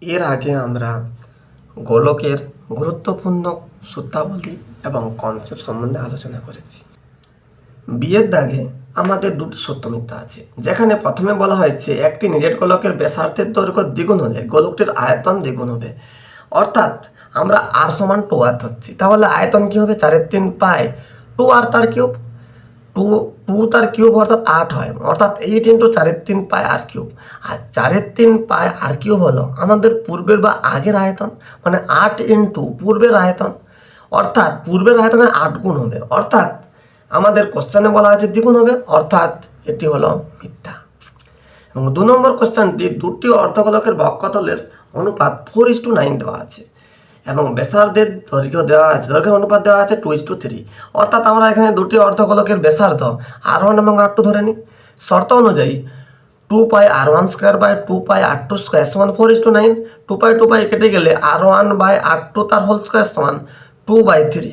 এর আগে আমরা গোলকের গুরুত্বপূর্ণ সূত্রাবলী এবং কনসেপ্ট সম্বন্ধে আলোচনা করেছি। বিয়ের দাগে আমাদের দুটি সত্য মিথ্যা আছে, যেখানে প্রথমে বলা হয়েছে একটি নিরেট গোলকের ব্যাসার্ধের দৈর্ঘ্য দ্বিগুণ হলে গোলকটির আয়তন দ্বিগুণ হবে। অর্থাৎ আমরা আর সমান 2r ধরছি, তাহলে আয়তন কী হবে? 4/3 2r তার কিউব, টু তার কিউব অর্থাৎ 8 হয়, অর্থাৎ 8 × 4/3 আর 4/3 হলো আমাদের পূর্বের বা আগের আয়তন, মানে 8 × পূর্বের আয়তন, অর্থাৎ পূর্বের আয়তনে 8 গুণ হবে, অর্থাৎ আমাদের কোশ্চেনে বলা হয়েছে দ্বিগুণ হবে, অর্থাৎ এটি হলো মিথ্যা। এবং 2 নম্বর কোশ্চেনটি দুটি অর্ধগোলকের বক্ষতলের অনুপাত 4:9 দেওয়া আছে এবং ব্যাসার্ধের দৈর্ঘ্য দেওয়া আছে, দৈর্ঘ্যের অনুপাত দেওয়া আছে 2:3, অর্থাৎ আমরা এখানে দুটি অর্ধগোলকের ব্যাসার্ধ R1 এবং R2 ধরে নিই। শর্ত অনুযায়ী 2πr1² 2πr2² সমান 4:9, 2π কেটে গেলে R1/R2 তার হোল স্কোয়ার সমান 2/3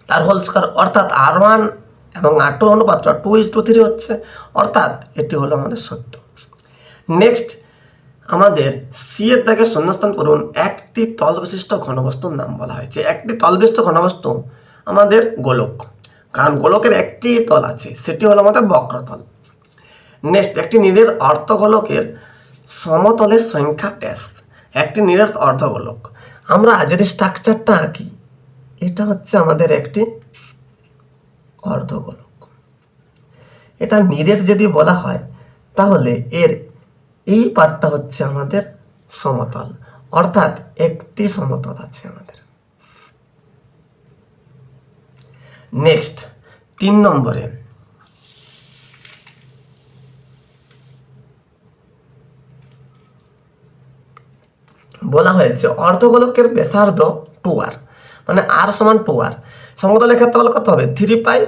তার হোল স্কোয়ার, অর্থাৎ R1 এবং R2 অনুপাতটা 2:3 হচ্ছে, অর্থাৎ এটি হলো আমাদের সত্য। নেক্সট আমাদের সি এর দাগে শূন্যস্থান পূরণ। একটি তল বিশিষ্ট ঘনবস্তুর নাম বলা হয়েছে। একটি তল বিশিষ্ট ঘনবস্তু আমাদের গোলক, কারণ গোলকের একটি তল আছে, সেটি হলো আমাদের বক্রতল। নেক্সট একটি নিরেট অর্ধগোলকের সমতলের সংখ্যা ড্যাশ। একটি নিরেট অর্ধগোলক, আমরা যদি স্ট্রাকচারটা আঁকি, এটা হচ্ছে আমাদের একটি অর্ধগোলক। এটা নিরেট যদি বলা হয়, তাহলে এর এই পার্টটা হচ্ছে আমাদের সমতল, অর্থাৎ একটি সমতল আছে আমাদের। নেক্সট 3 নম্বরে বলা হয়েছে অর্ধগোলকের ব্যাসার্ধ 2r, মানে r সমান 2r। সমতলের ক্ষেত্রে বলা কত হবে? 3πr²,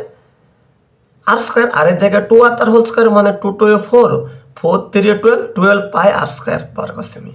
আর এর জায়গায় 2r তার হোল স্কোয়ার, মানে 2 × 2 = 4, 4 × 3 = 12, 12πr² বর্গ সেমি।